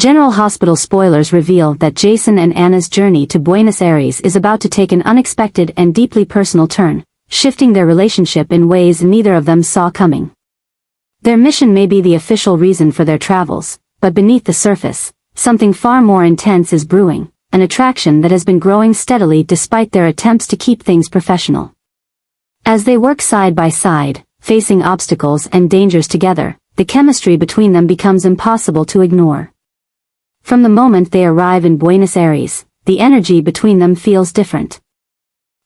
General Hospital spoilers reveal that Jason and Anna's journey to Buenos Aires is about to take an unexpected and deeply personal turn, shifting their relationship in ways neither of them saw coming. Their mission may be the official reason for their travels, but beneath the surface, something far more intense is brewing, an attraction that has been growing steadily despite their attempts to keep things professional. As they work side by side, facing obstacles and dangers together, the chemistry between them becomes impossible to ignore. From the moment they arrive in Buenos Aires, the energy between them feels different.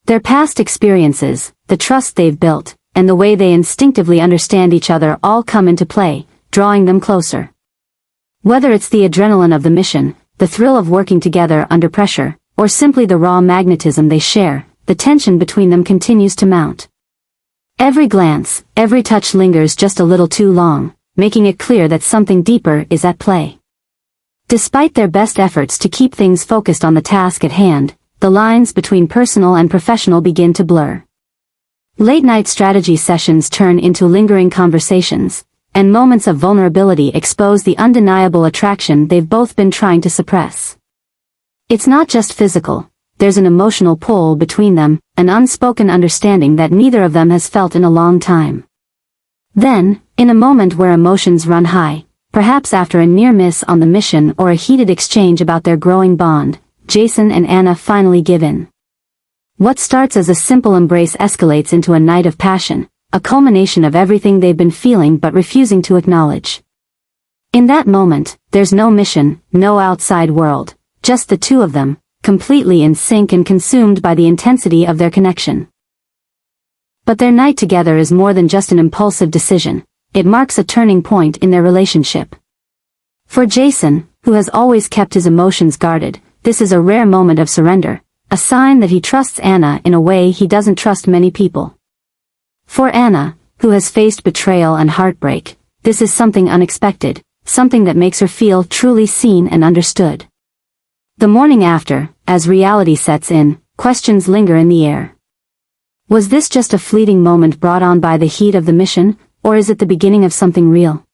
Their past experiences, the trust they've built, and the way they instinctively understand each other all come into play, drawing them closer. Whether it's the adrenaline of the mission, the thrill of working together under pressure, or simply the raw magnetism they share, the tension between them continues to mount. Every glance, every touch lingers just a little too long, making it clear that something deeper is at play. Despite their best efforts to keep things focused on the task at hand, the lines between personal and professional begin to blur. Late-night strategy sessions turn into lingering conversations, and moments of vulnerability expose the undeniable attraction they've both been trying to suppress. It's not just physical, there's an emotional pull between them, an unspoken understanding that neither of them has felt in a long time. Then, in a moment where emotions run high, perhaps after a near miss on the mission or a heated exchange about their growing bond, Jason and Anna finally give in. What starts as a simple embrace escalates into a night of passion, a culmination of everything they've been feeling but refusing to acknowledge. In that moment, there's no mission, no outside world, just the two of them, completely in sync and consumed by the intensity of their connection. But their night together is more than just an impulsive decision, it marks a turning point in their relationship. For Jason, who has always kept his emotions guarded, this is a rare moment of surrender, a sign that he trusts Anna in a way he doesn't trust many people. For Anna, who has faced betrayal and heartbreak, this is something unexpected, something that makes her feel truly seen and understood. The morning after, as reality sets in, questions linger in the air. Was this just a fleeting moment brought on by the heat of the mission, or is it the beginning of something real?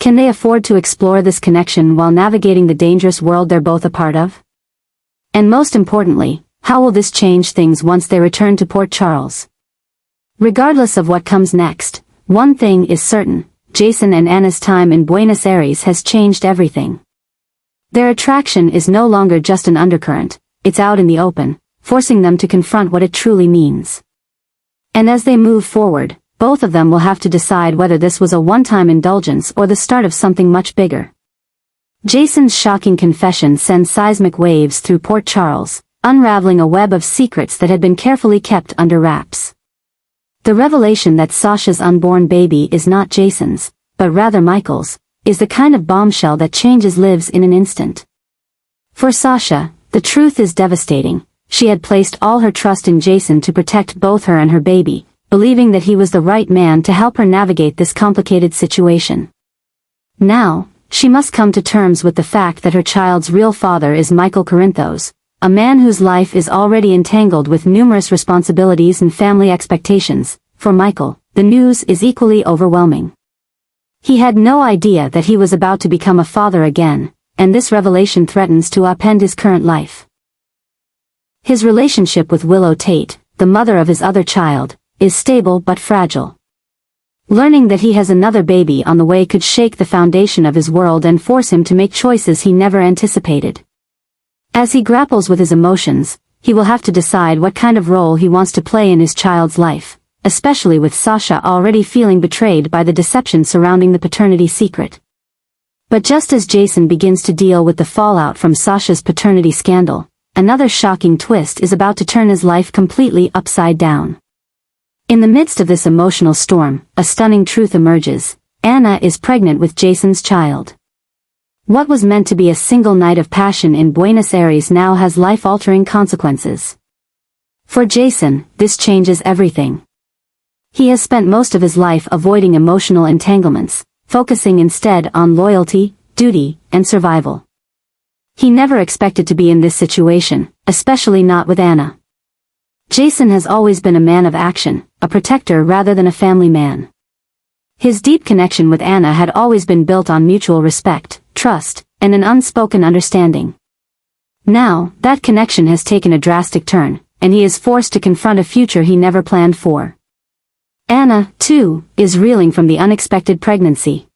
Can they afford to explore this connection while navigating the dangerous world they're both a part of? And most importantly, how will this change things once they return to Port Charles? Regardless of what comes next, one thing is certain, Jason and Anna's time in Buenos Aires has changed everything. Their attraction is no longer just an undercurrent, it's out in the open, forcing them to confront what it truly means. And as they move forward, both of them will have to decide whether this was a one-time indulgence or the start of something much bigger. Jason's shocking confession sends seismic waves through Port Charles, unraveling a web of secrets that had been carefully kept under wraps. The revelation that Sasha's unborn baby is not Jason's, but rather Michael's, is the kind of bombshell that changes lives in an instant. For Sasha, the truth is devastating. She had placed all her trust in Jason to protect both her and her baby, believing that he was the right man to help her navigate this complicated situation. Now, she must come to terms with the fact that her child's real father is Michael Corinthos, a man whose life is already entangled with numerous responsibilities and family expectations. For Michael, the news is equally overwhelming. He had no idea that he was about to become a father again, and this revelation threatens to upend his current life. His relationship with Willow Tate, the mother of his other child, is stable but fragile. Learning that he has another baby on the way could shake the foundation of his world and force him to make choices he never anticipated. As he grapples with his emotions, he will have to decide what kind of role he wants to play in his child's life, especially with Sasha already feeling betrayed by the deception surrounding the paternity secret. But just as Jason begins to deal with the fallout from Sasha's paternity scandal, another shocking twist is about to turn his life completely upside down. In the midst of this emotional storm, a stunning truth emerges: Anna is pregnant with Jason's child. What was meant to be a single night of passion in Buenos Aires now has life-altering consequences. For Jason, this changes everything. He has spent most of his life avoiding emotional entanglements, focusing instead on loyalty, duty, and survival. He never expected to be in this situation, especially not with Anna. Jason has always been a man of action, a protector rather than a family man. His deep connection with Anna had always been built on mutual respect, trust, and an unspoken understanding. Now, that connection has taken a drastic turn, and he is forced to confront a future he never planned for. Anna, too, is reeling from the unexpected pregnancy.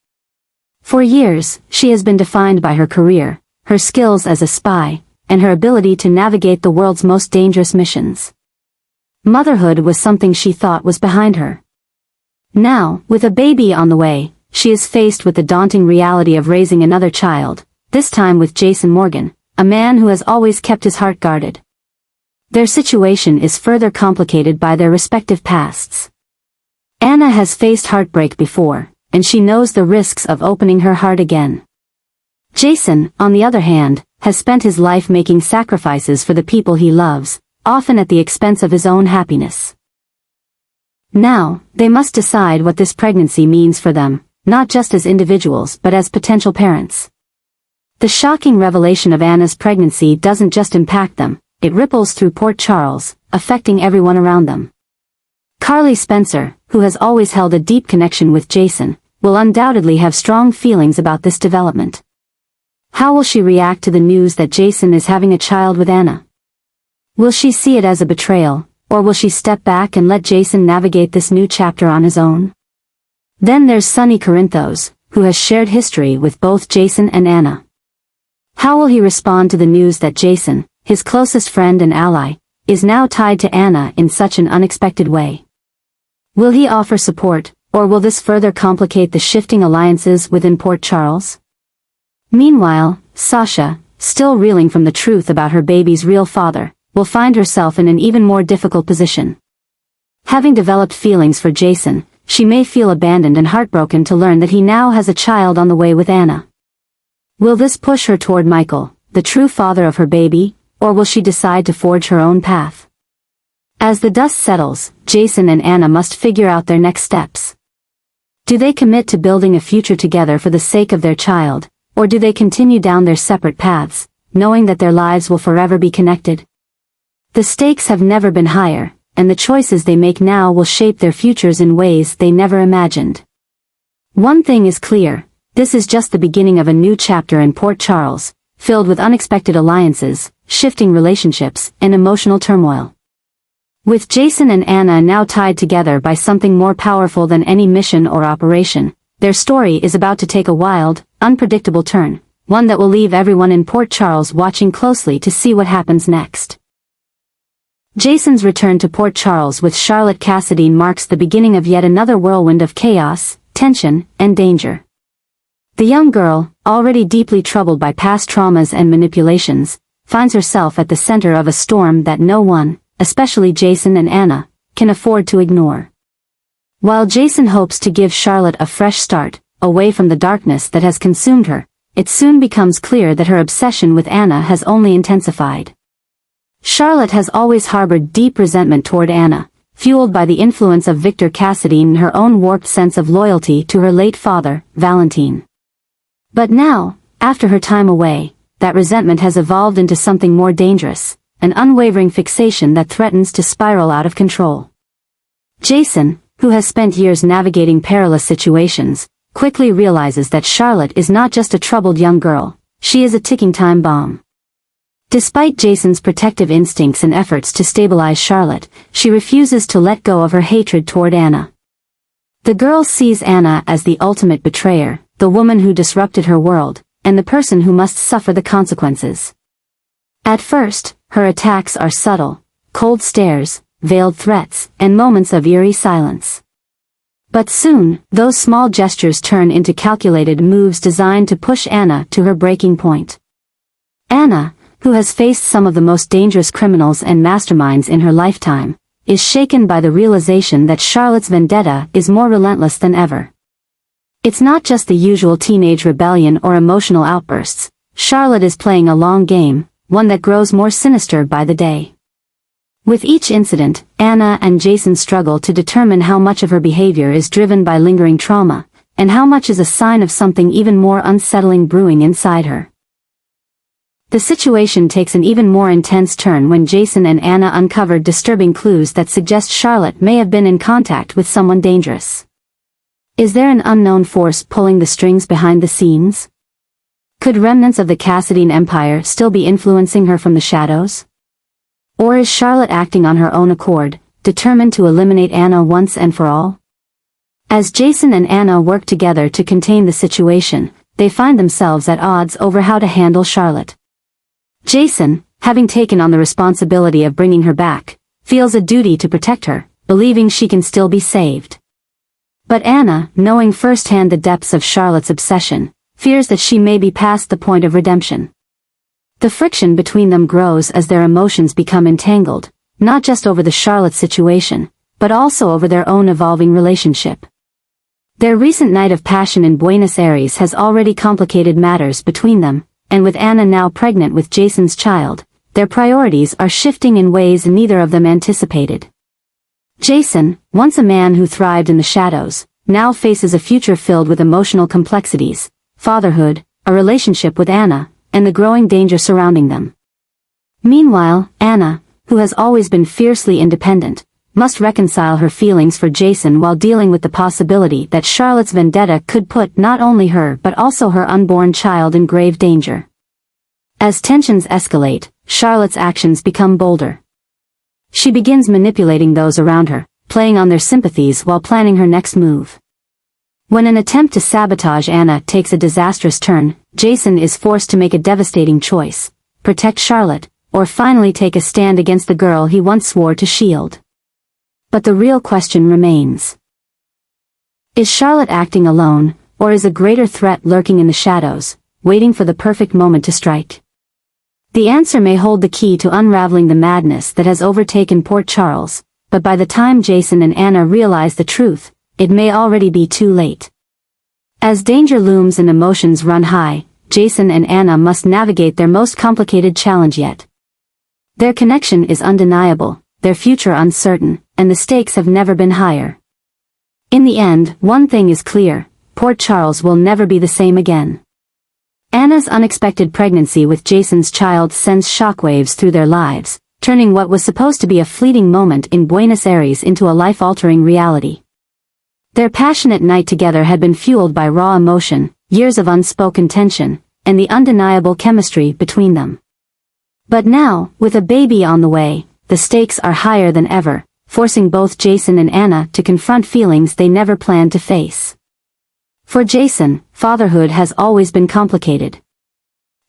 For years, she has been defined by her career, her skills as a spy, and her ability to navigate the world's most dangerous missions. Motherhood was something she thought was behind her. Now, with a baby on the way, she is faced with the daunting reality of raising another child, this time with Jason Morgan, a man who has always kept his heart guarded. Their situation is further complicated by their respective pasts. Anna has faced heartbreak before, and she knows the risks of opening her heart again. Jason, on the other hand, has spent his life making sacrifices for the people he loves, often at the expense of his own happiness. Now, they must decide what this pregnancy means for them, not just as individuals but as potential parents. The shocking revelation of Anna's pregnancy doesn't just impact them, it ripples through Port Charles, affecting everyone around them. Carly Spencer, who has always held a deep connection with Jason, will undoubtedly have strong feelings about this development. How will she react to the news that Jason is having a child with Anna? Will she see it as a betrayal, or will she step back and let Jason navigate this new chapter on his own? Then there's Sonny Corinthos, who has shared history with both Jason and Anna. How will he respond to the news that Jason, his closest friend and ally, is now tied to Anna in such an unexpected way? Will he offer support, or will this further complicate the shifting alliances within Port Charles? Meanwhile, Sasha, still reeling from the truth about her baby's real father, will find herself in an even more difficult position. Having developed feelings for Jason, she may feel abandoned and heartbroken to learn that he now has a child on the way with Anna. Will this push her toward Michael, the true father of her baby, or will she decide to forge her own path? As the dust settles, Jason and Anna must figure out their next steps. Do they commit to building a future together for the sake of their child, or do they continue down their separate paths, knowing that their lives will forever be connected? The stakes have never been higher, and the choices they make now will shape their futures in ways they never imagined. One thing is clear, this is just the beginning of a new chapter in Port Charles, filled with unexpected alliances, shifting relationships, and emotional turmoil. With Jason and Anna now tied together by something more powerful than any mission or operation, their story is about to take a wild, unpredictable turn, one that will leave everyone in Port Charles watching closely to see what happens next. Jason's return to Port Charles with Charlotte Cassadine marks the beginning of yet another whirlwind of chaos, tension, and danger. The young girl, already deeply troubled by past traumas and manipulations, finds herself at the center of a storm that no one, especially Jason and Anna, can afford to ignore. While Jason hopes to give Charlotte a fresh start, away from the darkness that has consumed her, it soon becomes clear that her obsession with Anna has only intensified. Charlotte has always harbored deep resentment toward Anna, fueled by the influence of Victor Cassadine and her own warped sense of loyalty to her late father, Valentine. But now, after her time away, that resentment has evolved into something more dangerous, an unwavering fixation that threatens to spiral out of control. Jason, who has spent years navigating perilous situations, quickly realizes that Charlotte is not just a troubled young girl, she is a ticking time bomb. Despite Jason's protective instincts and efforts to stabilize Charlotte, she refuses to let go of her hatred toward Anna. The girl sees Anna as the ultimate betrayer, the woman who disrupted her world, and the person who must suffer the consequences. At first, her attacks are subtle, cold stares, veiled threats, and moments of eerie silence. But soon, those small gestures turn into calculated moves designed to push Anna to her breaking point. Anna, who has faced some of the most dangerous criminals and masterminds in her lifetime, is shaken by the realization that Charlotte's vendetta is more relentless than ever. It's not just the usual teenage rebellion or emotional outbursts. Charlotte is playing a long game, one that grows more sinister by the day. With each incident, Anna and Jason struggle to determine how much of her behavior is driven by lingering trauma, and how much is a sign of something even more unsettling brewing inside her. The situation takes an even more intense turn when Jason and Anna uncover disturbing clues that suggest Charlotte may have been in contact with someone dangerous. Is there an unknown force pulling the strings behind the scenes? Could remnants of the Cassadine Empire still be influencing her from the shadows? Or is Charlotte acting on her own accord, determined to eliminate Anna once and for all? As Jason and Anna work together to contain the situation, they find themselves at odds over how to handle Charlotte. Jason, having taken on the responsibility of bringing her back, feels a duty to protect her, believing she can still be saved. But Anna, knowing firsthand the depths of Charlotte's obsession, fears that she may be past the point of redemption. The friction between them grows as their emotions become entangled, not just over the Charlotte situation, but also over their own evolving relationship. Their recent night of passion in Buenos Aires has already complicated matters between them, and with Anna now pregnant with Jason's child, their priorities are shifting in ways neither of them anticipated. Jason, once a man who thrived in the shadows, now faces a future filled with emotional complexities, fatherhood, a relationship with Anna, and the growing danger surrounding them. Meanwhile, Anna, who has always been fiercely independent, must reconcile her feelings for Jason while dealing with the possibility that Charlotte's vendetta could put not only her but also her unborn child in grave danger. As tensions escalate, Charlotte's actions become bolder. She begins manipulating those around her, playing on their sympathies while planning her next move. When an attempt to sabotage Anna takes a disastrous turn, Jason is forced to make a devastating choice: protect Charlotte, or finally take a stand against the girl he once swore to shield. But the real question remains. Is Charlotte acting alone, or is a greater threat lurking in the shadows, waiting for the perfect moment to strike? The answer may hold the key to unraveling the madness that has overtaken Port Charles, but by the time Jason and Anna realize the truth, it may already be too late. As danger looms and emotions run high, Jason and Anna must navigate their most complicated challenge yet. Their connection is undeniable, their future uncertain, and the stakes have never been higher. In the end, one thing is clear: Port Charles will never be the same again. Anna's unexpected pregnancy with Jason's child sends shockwaves through their lives, turning what was supposed to be a fleeting moment in Buenos Aires into a life-altering reality. Their passionate night together had been fueled by raw emotion, years of unspoken tension, and the undeniable chemistry between them. But now, with a baby on the way, the stakes are higher than ever, forcing both Jason and Anna to confront feelings they never planned to face. For Jason, fatherhood has always been complicated.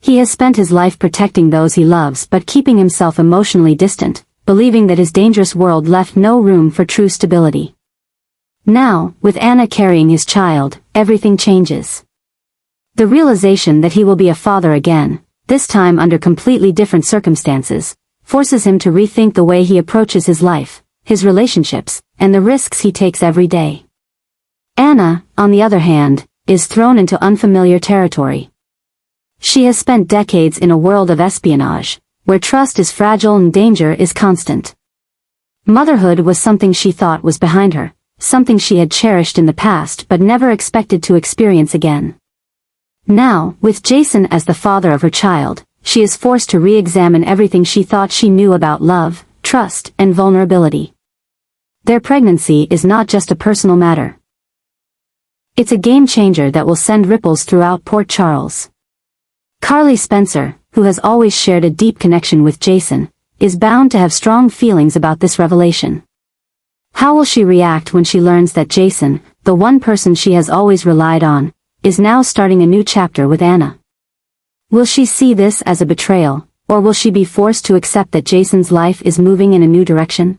He has spent his life protecting those he loves but keeping himself emotionally distant, believing that his dangerous world left no room for true stability. Now, with Anna carrying his child, everything changes. The realization that he will be a father again, this time under completely different circumstances, forces him to rethink the way he approaches his life, his relationships, and the risks he takes every day. Anna, on the other hand, is thrown into unfamiliar territory. She has spent decades in a world of espionage, where trust is fragile and danger is constant. Motherhood was something she thought was behind her, something she had cherished in the past but never expected to experience again. Now, with Jason as the father of her child, she is forced to re-examine everything she thought she knew about love, trust, and vulnerability. Their pregnancy is not just a personal matter. It's a game changer that will send ripples throughout Port Charles. Carly Spencer, who has always shared a deep connection with Jason, is bound to have strong feelings about this revelation. How will she react when she learns that Jason, the one person she has always relied on, is now starting a new chapter with Anna? Will she see this as a betrayal, or will she be forced to accept that Jason's life is moving in a new direction?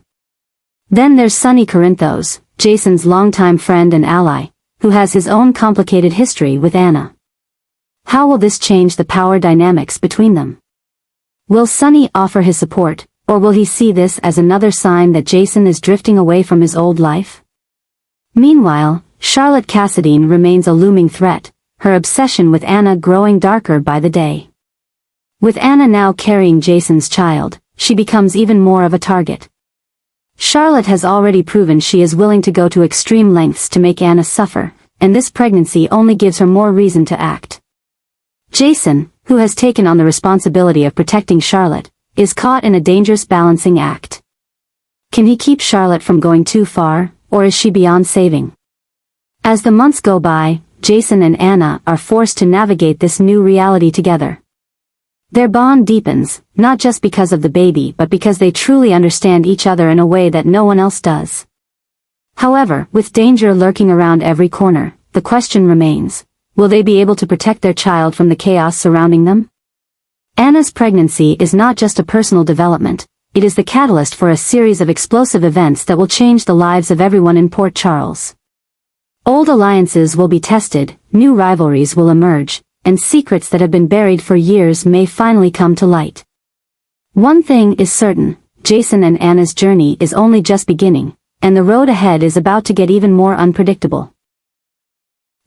Then there's Sonny Corinthos, Jason's longtime friend and ally, who has his own complicated history with Anna. How will this change the power dynamics between them? Will Sonny offer his support, or will he see this as another sign that Jason is drifting away from his old life? Meanwhile, Charlotte Cassadine remains a looming threat, her obsession with Anna growing darker by the day. With Anna now carrying Jason's child, she becomes even more of a target. Charlotte has already proven she is willing to go to extreme lengths to make Anna suffer, and this pregnancy only gives her more reason to act. Jason, who has taken on the responsibility of protecting Charlotte, is caught in a dangerous balancing act. Can he keep Charlotte from going too far, or is she beyond saving? As the months go by, Jason and Anna are forced to navigate this new reality together. Their bond deepens, not just because of the baby but because they truly understand each other in a way that no one else does. However, with danger lurking around every corner, the question remains, will they be able to protect their child from the chaos surrounding them? Anna's pregnancy is not just a personal development, it is the catalyst for a series of explosive events that will change the lives of everyone in Port Charles. Old alliances will be tested, new rivalries will emerge, and secrets that have been buried for years may finally come to light. One thing is certain, Jason and Anna's journey is only just beginning, and the road ahead is about to get even more unpredictable.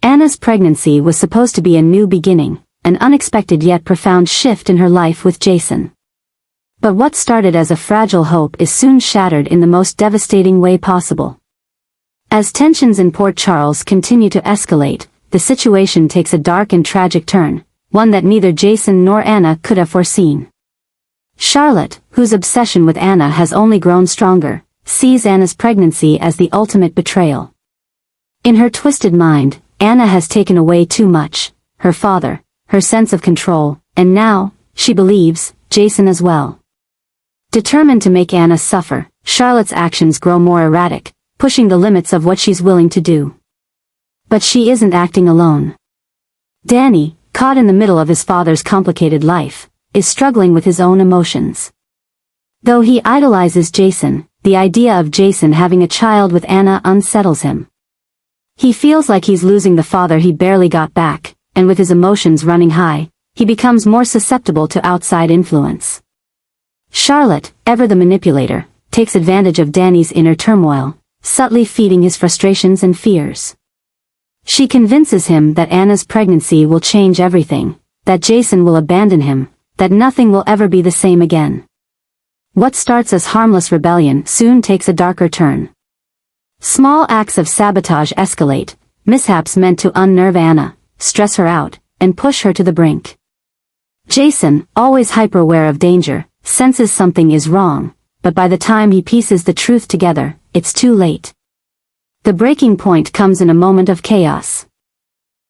Anna's pregnancy was supposed to be a new beginning, an unexpected yet profound shift in her life with Jason. But what started as a fragile hope is soon shattered in the most devastating way possible. As tensions in Port Charles continue to escalate, the situation takes a dark and tragic turn, one that neither Jason nor Anna could have foreseen. Charlotte, whose obsession with Anna has only grown stronger, sees Anna's pregnancy as the ultimate betrayal. In her twisted mind, Anna has taken away too much, her father, her sense of control, and now, she believes, Jason as well. Determined to make Anna suffer, Charlotte's actions grow more erratic, pushing the limits of what she's willing to do. But she isn't acting alone. Danny, caught in the middle of his father's complicated life, is struggling with his own emotions. Though he idolizes Jason, the idea of Jason having a child with Anna unsettles him. He feels like he's losing the father he barely got back, and with his emotions running high, he becomes more susceptible to outside influence. Charlotte, ever the manipulator, takes advantage of Danny's inner turmoil, subtly feeding his frustrations and fears. She convinces him that Anna's pregnancy will change everything, that Jason will abandon him, that nothing will ever be the same again. What starts as harmless rebellion soon takes a darker turn. Small acts of sabotage escalate, mishaps meant to unnerve Anna, stress her out, and push her to the brink. Jason, always hyper-aware of danger, senses something is wrong, but by the time he pieces the truth together, it's too late. The breaking point comes in a moment of chaos.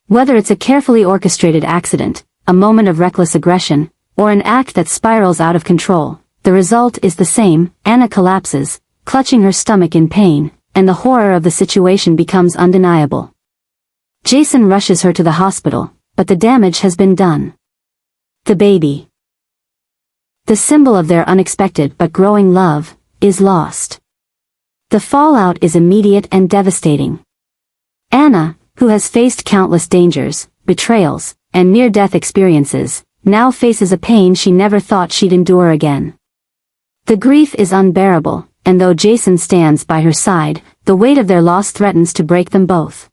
Whether it's a carefully orchestrated accident, a moment of reckless aggression, or an act that spirals out of control, the result is the same. Anna collapses, clutching her stomach in pain, and the horror of the situation becomes undeniable. Jason rushes her to the hospital, but the damage has been done. The baby, the symbol of their unexpected but growing love, is lost. The fallout is immediate and devastating. Anna, who has faced countless dangers, betrayals, and near-death experiences, now faces a pain she never thought she'd endure again. The grief is unbearable, and though Jason stands by her side, the weight of their loss threatens to break them both.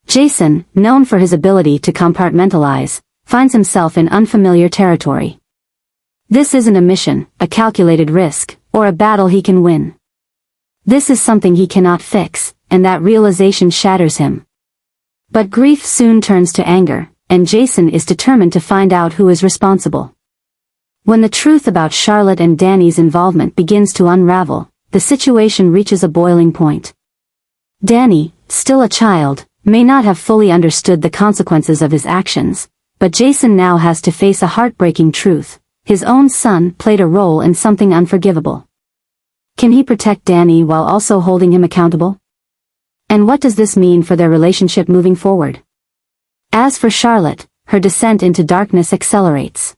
Jason, known for his ability to compartmentalize, finds himself in unfamiliar territory. This isn't a mission, a calculated risk, or a battle he can win. This is something he cannot fix, and that realization shatters him. But grief soon turns to anger, and Jason is determined to find out who is responsible. When the truth about Charlotte and Danny's involvement begins to unravel, the situation reaches a boiling point. Danny, still a child, may not have fully understood the consequences of his actions, but Jason now has to face a heartbreaking truth. His own son played a role in something unforgivable. Can he protect Danny while also holding him accountable? And what does this mean for their relationship moving forward? As for Charlotte, her descent into darkness accelerates.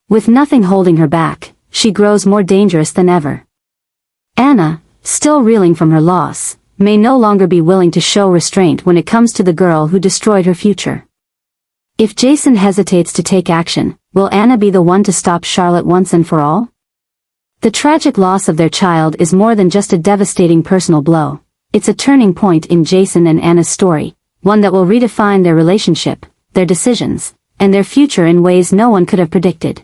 With nothing holding her back, she grows more dangerous than ever. Anna, still reeling from her loss, may no longer be willing to show restraint when it comes to the girl who destroyed her future. If Jason hesitates to take action, will Anna be the one to stop Charlotte once and for all? The tragic loss of their child is more than just a devastating personal blow. It's a turning point in Jason and Anna's story, one that will redefine their relationship, their decisions, and their future in ways no one could have predicted.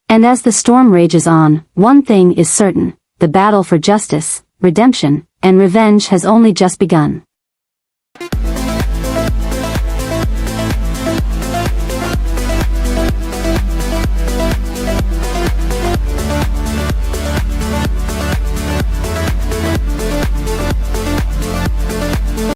And as the storm rages on, one thing is certain: the battle for justice, redemption, and revenge has only just begun.